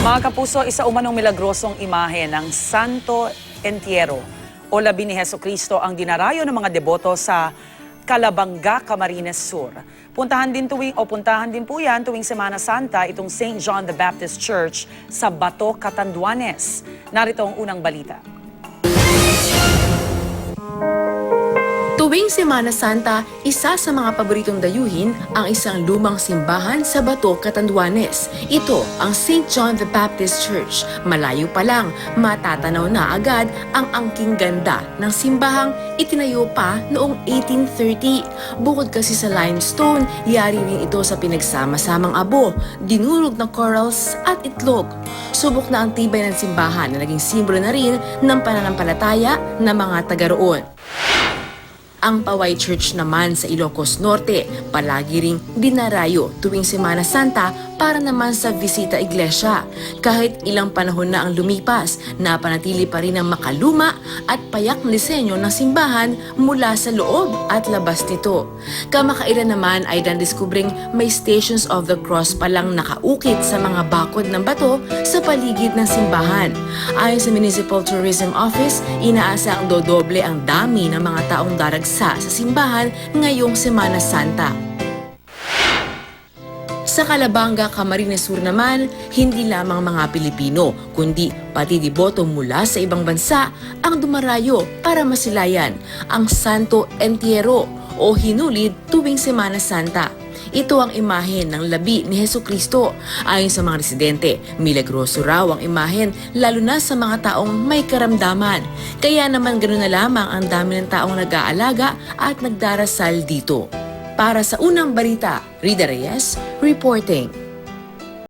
Mga kapuso, isa umanong milagrosong imahe ng Santo Entierro o Labi ni Jesucristo ang dinarayo ng mga deboto sa Calabanga, Camarines Sur. Puntahan din po yan tuwing Semana Santa itong St. John the Baptist Church sa Bato, Catanduanes. Narito ang unang balita. Tuwing Semana Santa, isa sa mga paboritong dayuhin ang isang lumang simbahan sa Bato, Catanduanes. Ito ang St. John the Baptist Church. Malayo pa lang, matatanaw na agad ang angking ganda ng simbahang itinayo pa noong 1830. Bukod kasi sa limestone, yari rin ito sa pinagsama-samang abo, dinurog na corals at itlog. Subok na ang tibay ng simbahan na naging simbolo na rin ng pananampalataya ng mga taga roon. Ang Paway Church naman sa Ilocos Norte, palagi ring dinarayo tuwing Semana Santa para naman sa bisita iglesia. Kahit ilang panahon na ang lumipas, napanatili pa rin ang makaluma at payak na disenyo ng simbahan mula sa loob at labas nito. Kamakailan naman ay dandiskubreng may Stations of the Cross palang nakaukit sa mga bakod ng bato sa paligid ng simbahan. Ayon sa Municipal Tourism Office, inaasang dodoble ang dami ng mga taong daragsa sa simbahan ngayong Semana Santa. Sa Calabanga, Camarines Sur naman, hindi lamang mga Pilipino, kundi pati deboto mula sa ibang bansa ang dumarayo para masilayan ang Santo Entierro o hinulid tuwing Semana Santa. Ito ang imahen ng Labi ni Jesucristo. Ayon sa mga residente, milagroso raw ang imahen lalo na sa mga taong may karamdaman. Kaya naman ganoon na lamang ang dami ng taong nag-aalaga at nagdarasal dito. Para sa unang balita, Rida Reyes reporting.